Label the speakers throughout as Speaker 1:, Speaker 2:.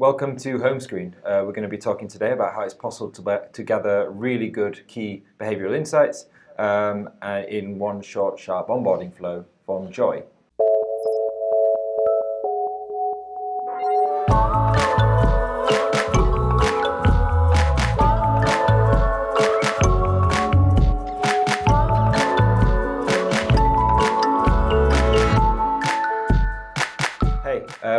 Speaker 1: Welcome to Homescreen. We're going to be talking today about how it's possible to gather really good key behavioural insights in one short, sharp onboarding flow from Joy.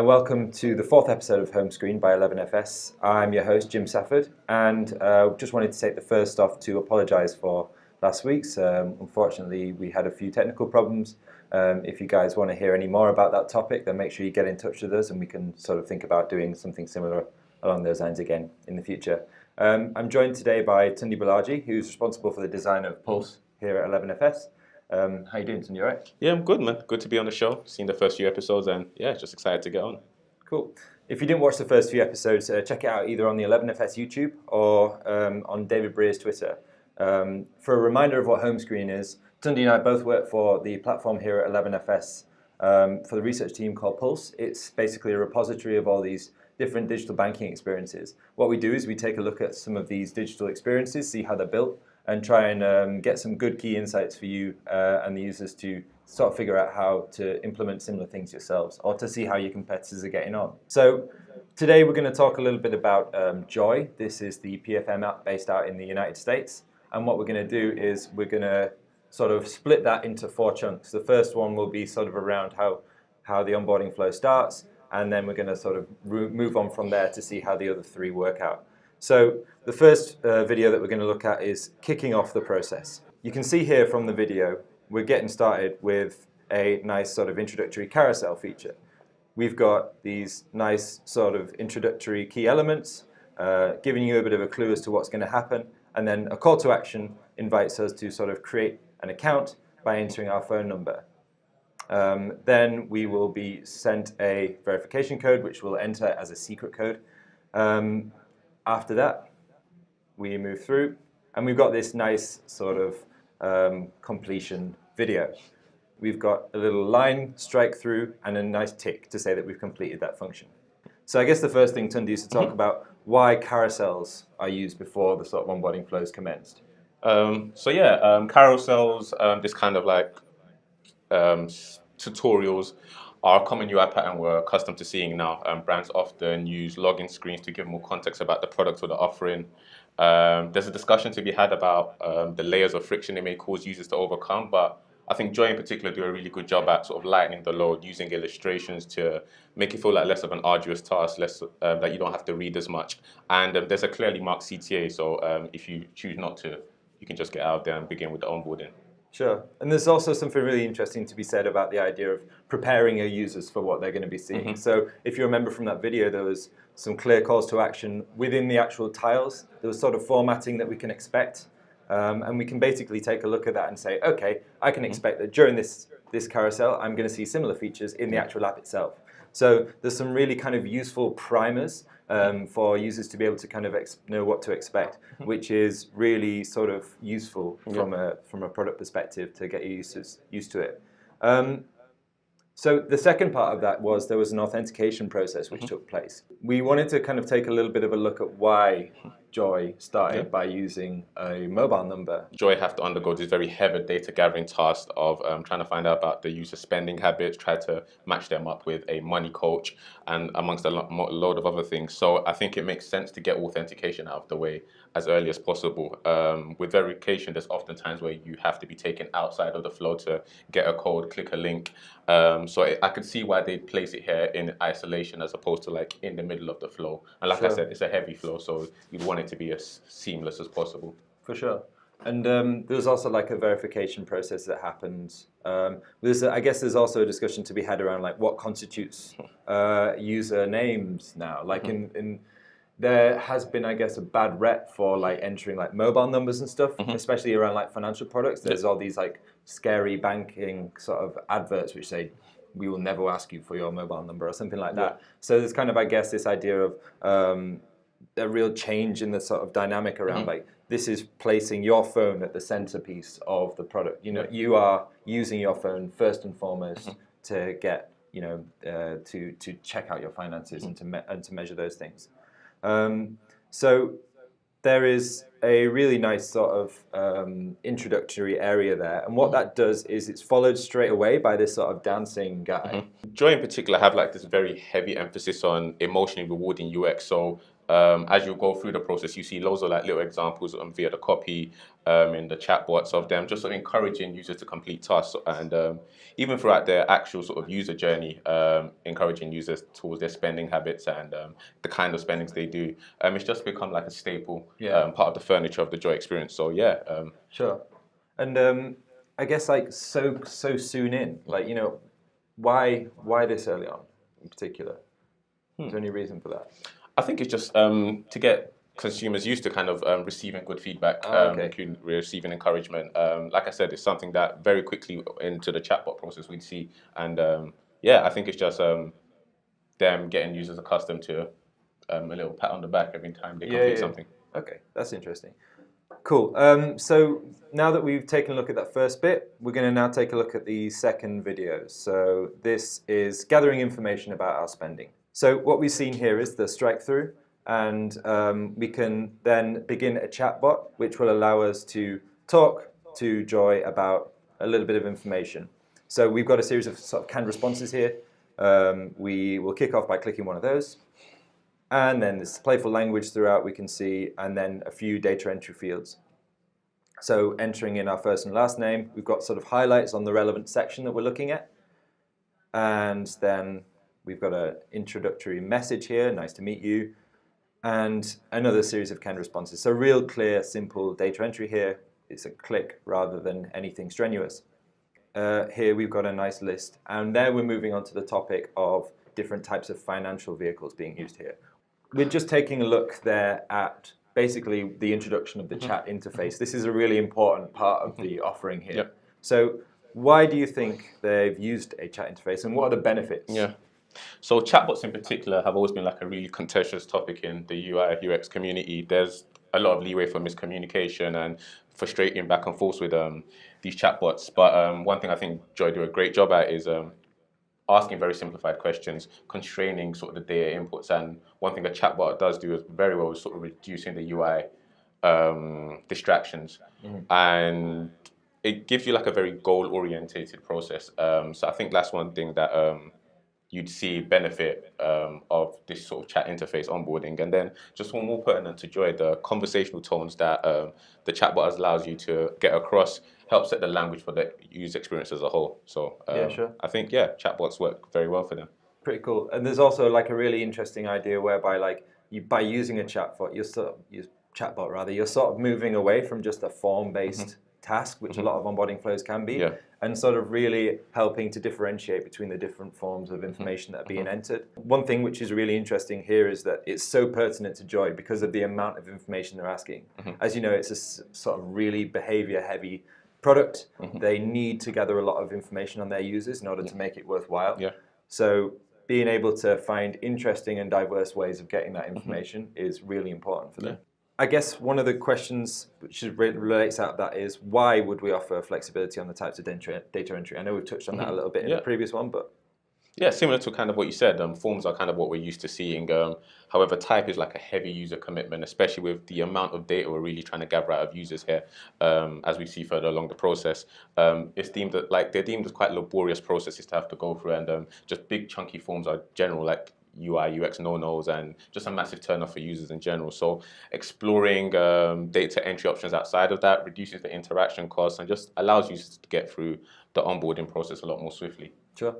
Speaker 1: Welcome to the fourth episode of Homescreen by 11FS. I'm your host, Jim Safford, and just wanted to take the first off to apologise for last week's. Unfortunately, we had a few technical problems. If you guys want to hear any more about that topic, then make sure you get in touch with us and we can sort of think about doing something similar along those lines again in the future. I'm joined today by Tunde who's responsible for the design of Pulse here at 11FS. How you doing, Tunde? You all right?
Speaker 2: Yeah, I'm good, man. Good to be on the show. Seen the first few episodes and yeah, just excited to get on.
Speaker 1: Cool. If you didn't watch the first few episodes, check it out either on the 11FS YouTube or on David Breer's Twitter. For a reminder of what Homescreen is, Tunde and I both work for the platform here at 11FS for the research team called Pulse. It's basically a repository of all these different digital banking experiences. What we do is we take a look at some of these digital experiences, see how they're built, and try and get some good key insights for you and the users to sort of figure out how to implement similar things yourselves or to see how your competitors are getting on. So today we're going to talk a little bit about Joy. This is the PFM app based out in the United States. And what we're going to do is we're going to sort of split that into 4 chunks. The first one will be sort of around how the onboarding flow starts, and then we're going to sort of move on from there to see how the other 3 work out. So the first video that we're going to look at is kicking off the process. You can see here from the video, we're getting started with a nice sort of introductory carousel feature. We've got these nice sort of introductory key elements, giving you a bit of a clue as to what's going to happen, and then a call to action invites us to sort of create an account by entering our phone number. Then we will be sent a verification code, which we'll enter as a secret code. After that, we move through, and we've got this nice sort of completion video. We've got a little line strike through and a nice tick to say that we've completed that function. So I guess the first thing, Tunde, is to talk about why carousels are used before the sort of onboarding flows commenced.
Speaker 2: Carousels, this kind of like tutorials are a common UI pattern we're accustomed to seeing now. Brands often use login screens to give more context about the product or the offering. There's a discussion to be had about the layers of friction it may cause users to overcome, but I think Joy in particular do a really good job at sort of lightening the load, using illustrations to make it feel like less of an arduous task, less that you don't have to read as much. And there's a clearly marked CTA, so if you choose not to, you can just get out there and begin with the onboarding.
Speaker 1: Sure. And there's also something really interesting to be said about the idea of preparing your users for what they're going to be seeing. So if you remember from that video, there was some clear calls to action within the actual tiles. There was sort of formatting that we can expect. And we can basically take a look at that and say, okay, I can expect that during this carousel, I'm going to see similar features in the actual app itself. So there's some really kind of useful primers for users to be able to kind of know what to expect, which is really sort of useful from a product perspective to get your users used to it. So the second part of that was there was an authentication process which took place. We wanted to kind of take a little bit of a look at why Joy started by using a mobile number.
Speaker 2: Joy have to undergo this very heavy data gathering task of trying to find out about the user spending habits, try to match them up with a money coach, and amongst a load of other things. So I think it makes sense to get authentication out of the way as early as possible. With verification, there's often times where you have to be taken outside of the flow to get a code, click a link. I could see why they place it here in isolation as opposed to like in the middle of the flow. And like I said, it's a heavy flow, so you'd want it to be as seamless as possible.
Speaker 1: For sure. And there's also like a verification process that happens. I guess there's also a discussion to be had around like what constitutes user names now. Like there has been, I guess, a bad rep for like entering like mobile numbers and stuff, especially around like financial products. There's all these like scary banking sort of adverts which say, we will never ask you for your mobile number or something like that. So there's kind of, I guess, this idea of a real change in the sort of dynamic around like, this is placing your phone at the centerpiece of the product. You know, you are using your phone first and foremost to get to check out your finances and to measure those things. So there is a really nice sort of introductory area there, and what that does is it's followed straight away by this sort of dancing guy.
Speaker 2: Joy in particular have like this very heavy emphasis on emotionally rewarding UX. So as you go through the process, you see loads of like little examples via the copy in the chatbots of them, just sort of encouraging users to complete tasks, and even throughout their actual sort of user journey, encouraging users towards their spending habits and the kind of spendings they do. It's just become like a staple part of the furniture of the Joy experience. So yeah,
Speaker 1: Sure. And I guess like so soon in, like why this early on in particular? Is there any reason for that?
Speaker 2: I think it's just to get consumers used to kind of receiving good feedback, receiving encouragement. Like I said, it's something that very quickly into the chatbot process we'd see, and I think it's just them getting users accustomed to a little pat on the back every time they complete something.
Speaker 1: Okay, that's interesting. Cool. So now that we've taken a look at that first bit, we're going to now take a look at the second video. So this is gathering information about our spending. So what we've seen here is the strike through, and we can then begin a chatbot, which will allow us to talk to Joy about a little bit of information. So we've got a series of sort of canned responses here. We will kick off by clicking one of those. And then this playful language throughout we can see, and then a few data entry fields. So entering in our first and last name, we've got sort of highlights on the relevant section that we're looking at. And then we've got an introductory message here, nice to meet you, and another series of canned responses. So real clear, simple data entry here. It's a click rather than anything strenuous. Here we've got a nice list, and there we're moving on to the topic of different types of financial vehicles being used here. We're just taking a look there at basically the introduction of the chat interface. This is a really important part of the offering here.
Speaker 2: Yep.
Speaker 1: So why do you think they've used a chat interface, and what are the benefits?
Speaker 2: Yeah. So chatbots in particular have always been like a really contentious topic in the UI UX community. There's a lot of leeway for miscommunication and frustrating back and forth with these chatbots. But one thing I think Joy do a great job at is asking very simplified questions, constraining sort of the data inputs. And one thing a chatbot does do is very well is sort of reducing the UI distractions. And it gives you like a very goal-orientated process. So I think that's one thing that you'd see benefit of this sort of chat interface onboarding. And then just one more pertinent to Joy, the conversational tones that the chatbot allows you to get across helps set the language for the user experience as a whole. So I think, chatbots work very well for them.
Speaker 1: Pretty cool. And there's also like a really interesting idea whereby like by using a chatbot, you're sort of moving away from just a form-based task, which a lot of onboarding flows can be, and sort of really helping to differentiate between the different forms of information that are being entered. One thing which is really interesting here is that it's so pertinent to Joy because of the amount of information they're asking. As you know, it's a sort of really behavior-heavy product. They need to gather a lot of information on their users in order to make it worthwhile. So being able to find interesting and diverse ways of getting that information is really important for them. I guess one of the questions which relates out of that is why would we offer flexibility on the types of data entry? I know we've touched on that a little bit in the previous one, but
Speaker 2: yeah, similar to kind of what you said, forms are kind of what we're used to seeing. However, type is like a heavy user commitment, especially with the amount of data we're really trying to gather out of users here. As we see further along the process, it's deemed that they're deemed as quite laborious processes to have to go through, and just big chunky forms are general like UI, UX no-nos, and just a massive turn-off for users in general. So exploring data entry options outside of that reduces the interaction costs and just allows users to get through the onboarding process a lot more swiftly.
Speaker 1: Sure.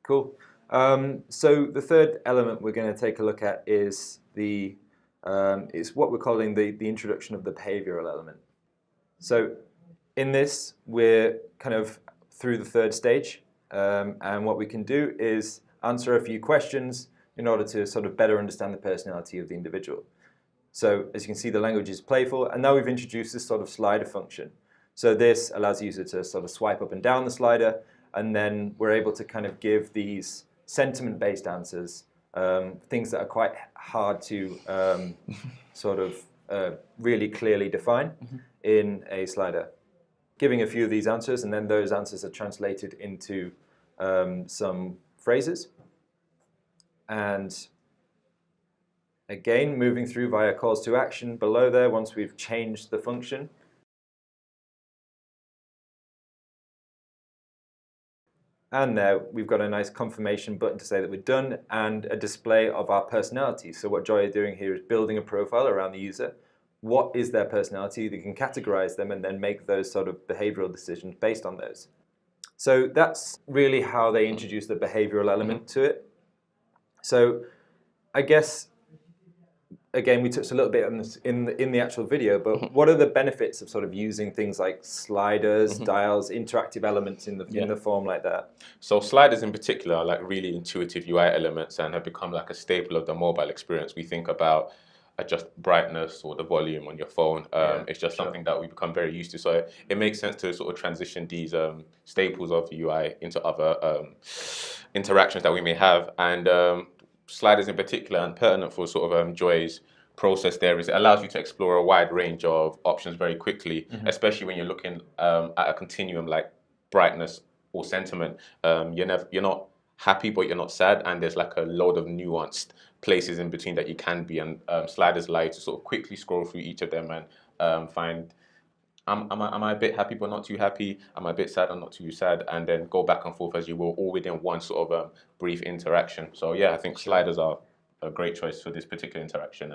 Speaker 1: Cool. So the third element we're going to take a look at is it's what we're calling the introduction of the behavioural element. So in this, we're kind of through the third stage, and what we can do is answer a few questions in order to sort of better understand the personality of the individual. So as you can see, the language is playful, and now we've introduced this sort of slider function. So this allows the user to sort of swipe up and down the slider, and then we're able to kind of give these sentiment-based answers, things that are quite hard to sort of really clearly define in a slider. Giving a few of these answers, and then those answers are translated into some phrases. And again, moving through via calls to action below there once we've changed the function. And there we've got a nice confirmation button to say that we're done and a display of our personality. So what Joy is doing here is building a profile around the user. What is their personality? They can categorize them and then make those sort of behavioral decisions based on those. So that's really how they introduce the behavioral element to it. So I guess, again, we touched a little bit on this in the actual video, but what are the benefits of sort of using things like sliders, dials, interactive elements in the form like that?
Speaker 2: So sliders in particular are like really intuitive UI elements and have become like a staple of the mobile experience. We think about adjust brightness or the volume on your phone. It's just something that we become very used to. So it makes sense to sort of transition these staples of UI into other interactions that we may have. And sliders in particular, and pertinent for sort of Joy's process there, is it allows you to explore a wide range of options very quickly, especially when you're looking at a continuum like brightness or sentiment. You're not happy, but you're not sad, and there's like a load of nuanced places in between that you can be, and sliders allow you to sort of quickly scroll through each of them and find, am I a bit happy but not too happy? Am I a bit sad and not too sad? And then go back and forth as you will, all within one sort of brief interaction. So yeah, I think sliders are a great choice for this particular interaction,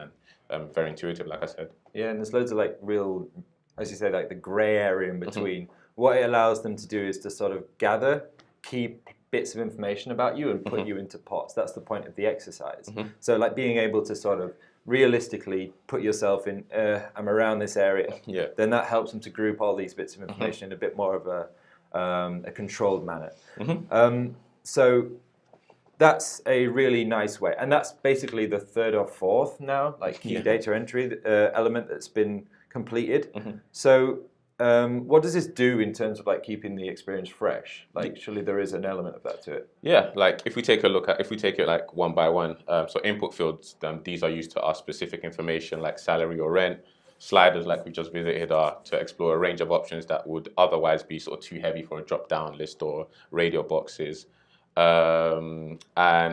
Speaker 2: and very intuitive, like I said.
Speaker 1: Yeah, and there's loads of like real, as you say, like the gray area in between. What it allows them to do is to sort of gather key bits of information about you and put you into pots. That's the point of the exercise. So like being able to sort of realistically put yourself in, I'm around this area, then that helps them to group all these bits of information in a bit more of a controlled manner. So that's a really nice way. And that's basically the third or fourth now, like key data entry element that's been completed. So what does this do in terms of like keeping the experience fresh? Like, surely there is an element of that to it.
Speaker 2: Yeah, like if we take it like one by one, so input fields, these are used to ask specific information like salary or rent. Sliders, like we just visited, are to explore a range of options that would otherwise be sort of too heavy for a drop-down list or radio boxes. And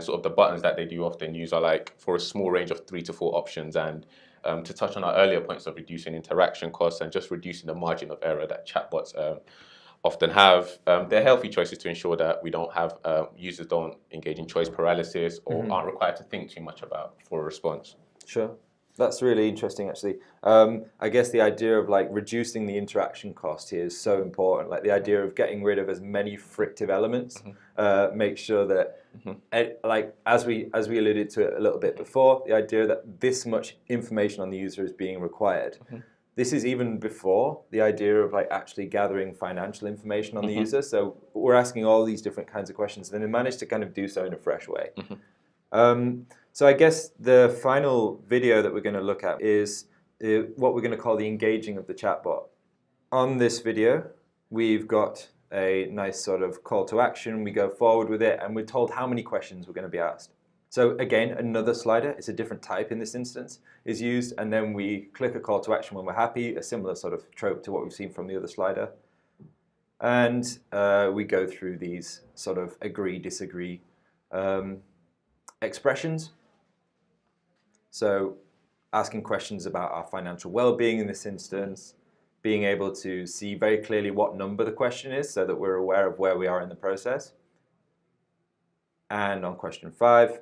Speaker 2: sort of the buttons that they do often use are like for a small range of 3 to 4 options, and to touch on our earlier points of reducing interaction costs and just reducing the margin of error that chatbots often have, they're healthy choices to ensure that we don't have users don't engage in choice paralysis or aren't required to think too much about for a response.
Speaker 1: Sure. That's really interesting, actually. I guess the idea of like reducing the interaction cost here is so important. Like the idea of getting rid of as many frictive elements, make sure that, like as we alluded to it a little bit before, the idea that this much information on the user is being required. This is even before the idea of like actually gathering financial information on the user. So we're asking all these different kinds of questions, and they managed to kind of do so in a fresh way. So I guess the final video that we're going to look at is what we're going to call the engaging of the chatbot. On this video, we've got a nice sort of call to action. We go forward with it, and we're told how many questions we're going to be asked. So again, another slider, it's a different type in this instance, is used, and then we click a call to action when we're happy, a similar sort of trope to what we've seen from the other slider. And we go through these sort of agree, disagree expressions. So asking questions about our financial well-being in this instance, being able to see very clearly what number the question is so that we're aware of where we are in the process. And on question 5,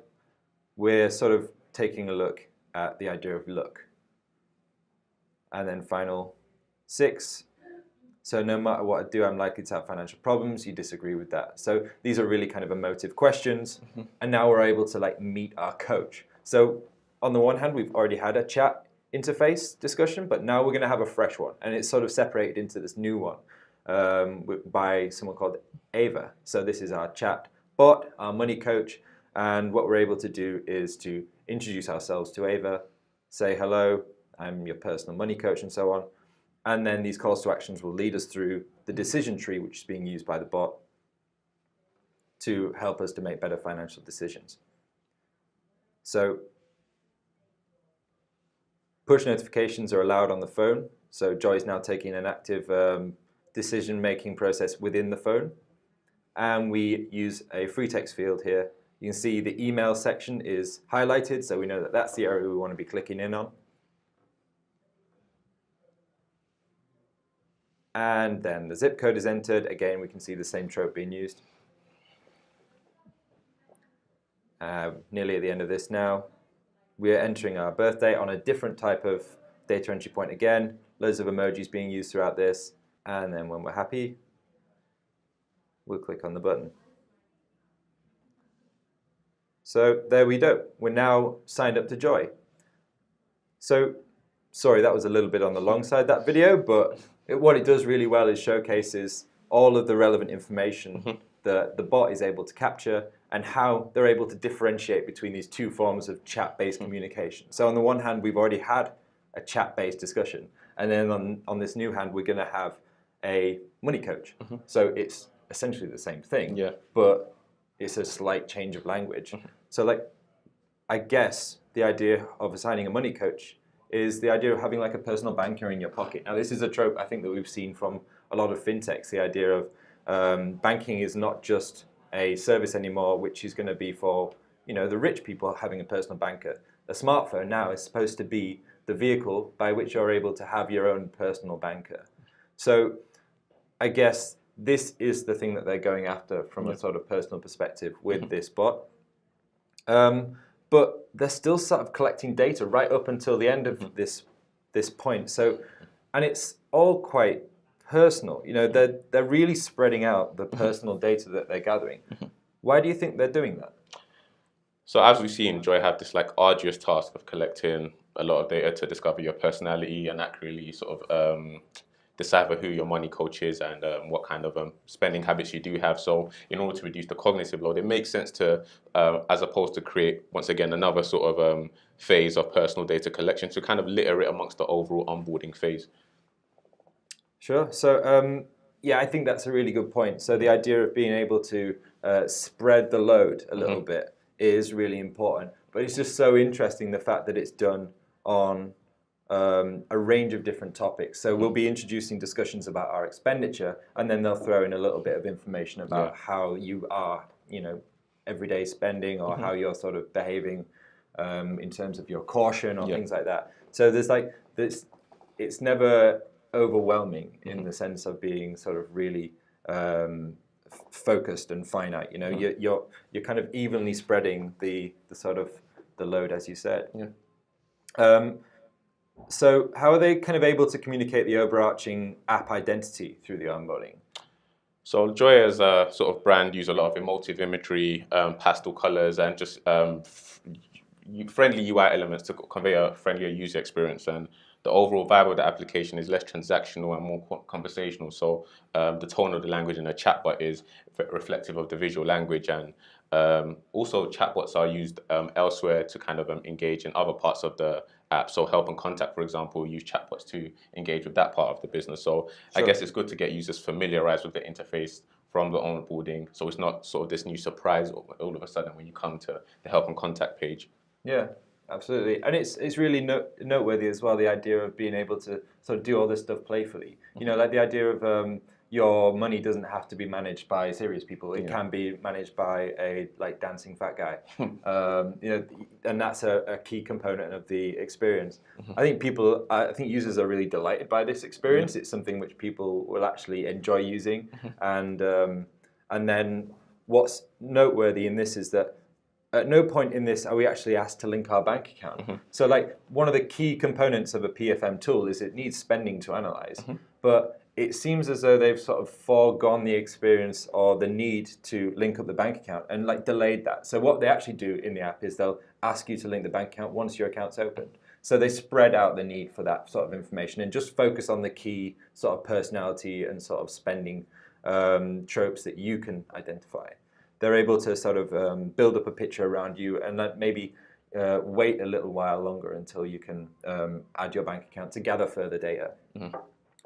Speaker 1: we're sort of taking a look at the idea of look. And then final 6, so no matter what I do, I'm likely to have financial problems. You disagree with that. So these are really kind of emotive questions. And now we're able to like meet our coach. So on the one hand, we've already had a chat interface discussion, but now we're going to have a fresh one. And it's sort of separated into this new one by someone called Ava. So this is our chat bot, our money coach. And what we're able to do is to introduce ourselves to Ava, say, hello, I'm your personal money coach, and so on. And then these calls to actions will lead us through the decision tree, which is being used by the bot to help us to make better financial decisions. So push notifications are allowed on the phone. So Joy's now taking an active decision-making process within the phone. and we use a free text field here. You can see the email section is highlighted, so we know that that's the area we want to be clicking in on. And then the zip code is entered. Again, we can see the same trope being used. Nearly at the end of this now. We're entering our birthday on a different type of data entry point again. Loads of emojis being used throughout this. And then when we're happy, we'll click on the button. So there we go. We're now signed up to Joy. So, sorry, that was a little bit on the long side, that video, but what it does really well is showcases all of the relevant information that the bot is able to capture and how they're able to differentiate between these two forms of chat-based communication. So on the one hand, we've already had a chat-based discussion, and then on this new hand, we're going to have a money coach. So it's essentially the same thing, but it's a slight change of language. So like, I guess the idea of assigning a money coach is the idea of having like a personal banker in your pocket. Now this is a trope I think that we've seen from a lot of fintechs, the idea of banking is not just a service anymore, which is going to be for the rich people having a personal banker. A smartphone now is supposed to be the vehicle by which you're able to have your own personal banker. So I guess this is the thing that they're going after from a sort of personal perspective with this bot. But they're still sort of collecting data right up until the end of this point. So, and it's all quite personal. They're really spreading out the personal data that they're gathering. Why do you think they're doing that?
Speaker 2: So as we've seen, Joy have this like arduous task of collecting a lot of data to discover your personality and accurately sort of decipher who your money coach is and what kind of spending habits you do have. So in order to reduce the cognitive load, it makes sense to, as opposed to create, once again, another sort of phase of personal data collection to kind of litter it amongst the overall onboarding phase.
Speaker 1: Sure. So yeah, I think that's a really good point. So the idea of being able to spread the load a little bit is really important. But it's just so interesting the fact that it's done on a range of different topics. So we'll be introducing discussions about our expenditure, and then they'll throw in a little bit of information about how you are, everyday spending, or how you're sort of behaving in terms of your caution or things like that. So there's like this, it's never overwhelming in the sense of being sort of really focused and finite. You're kind of evenly spreading the sort of the load, as you said. So how are they kind of able to communicate the overarching app identity through the onboarding?
Speaker 2: So Joy as a sort of brand use a lot of emotive imagery, pastel colors, and just friendly UI elements to convey a friendlier user experience. And the overall vibe of the application is less transactional and more conversational. So the tone of the language in a chatbot is reflective of the visual language, and also chatbots are used elsewhere to kind of engage in other parts of the app. So help and contact, for example, use chatbots to engage with that part of the business. So I guess it's good to get users familiarized with the interface from the onboarding, so it's not sort of this new surprise all of a sudden when you come to the help and contact page.
Speaker 1: Yeah, absolutely. And it's really noteworthy as well, the idea of being able to sort of do all this stuff playfully. Like the idea of your money doesn't have to be managed by serious people. It can be managed by a dancing fat guy. And that's a key component of the experience. I think users are really delighted by this experience. It's something which people will actually enjoy using. And then what's noteworthy in this is that at no point in this are we actually asked to link our bank account. So one of the key components of a PFM tool is it needs spending to analyze. But it seems as though they've sort of foregone the experience or the need to link up the bank account and delayed that. So what they actually do in the app is they'll ask you to link the bank account once your account's open. So they spread out the need for that sort of information and just focus on the key sort of personality and sort of spending tropes that you can identify. They're able to sort of build up a picture around you and maybe wait a little while longer until you can add your bank account to gather further data.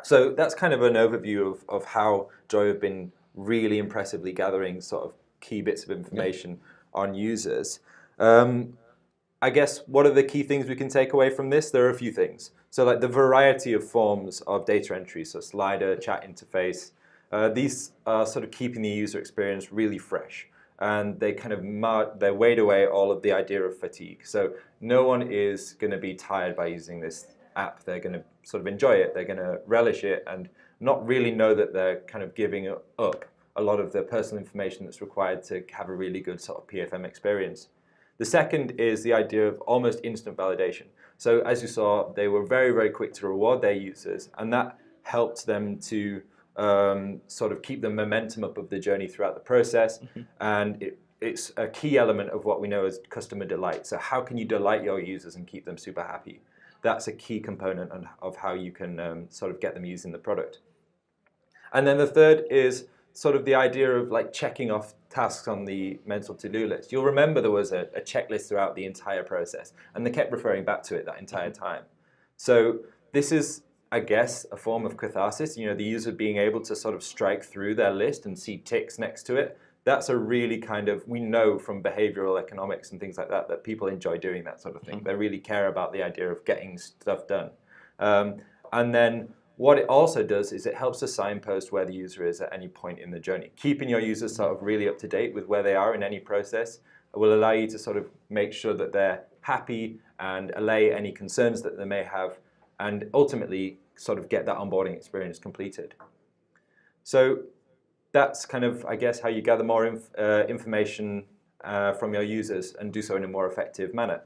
Speaker 1: So that's kind of an overview of how Joy have been really impressively gathering sort of key bits of information on users. I guess what are the key things we can take away from this? There are a few things. So the variety of forms of data entry, so slider, chat interface, These are sort of keeping the user experience really fresh, and they kind of they wade away all of the idea of fatigue. So no one is going to be tired by using this app. They're going to sort of enjoy it. They're going to relish it and not really know that they're kind of giving up a lot of the personal information that's required to have a really good sort of PFM experience. The second is the idea of almost instant validation. So as you saw, they were very, very quick to reward their users, and that helped them to sort of keep the momentum up of the journey throughout the process. And it's a key element of what we know as customer delight. So how can you delight your users and keep them super happy? That's a key component of how you can sort of get them using the product. And then the third is sort of the idea of like checking off tasks on the mental to-do list. You'll remember there was a checklist throughout the entire process, and they kept referring back to it that entire time. So this is, I guess, a form of catharsis. You know, the user being able to sort of strike through their list and see ticks next to it. That's a really kind of, we know from behavioral economics and things like that, that people enjoy doing that sort of thing. They really care about the idea of getting stuff done. And then what it also does is it helps to signpost where the user is at any point in the journey. Keeping your users sort of really up to date with where they are in any process will allow you to sort of make sure that they're happy and allay any concerns that they may have, and ultimately sort of get that onboarding experience completed. So that's kind of, I guess, how you gather more information from your users and do so in a more effective manner.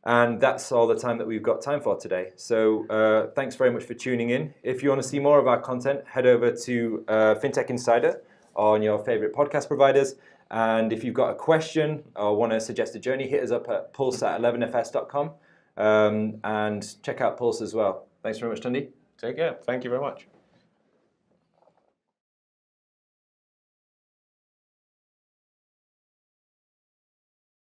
Speaker 1: And that's all the time that we've got time for today. So thanks very much for tuning in. If you want to see more of our content, head over to FinTech Insider on your favorite podcast providers. And if you've got a question or want to suggest a journey, hit us up at pulse@11fs.com and check out Pulse as well. Thanks very much, Tunde.
Speaker 2: Take care. Thank you very much.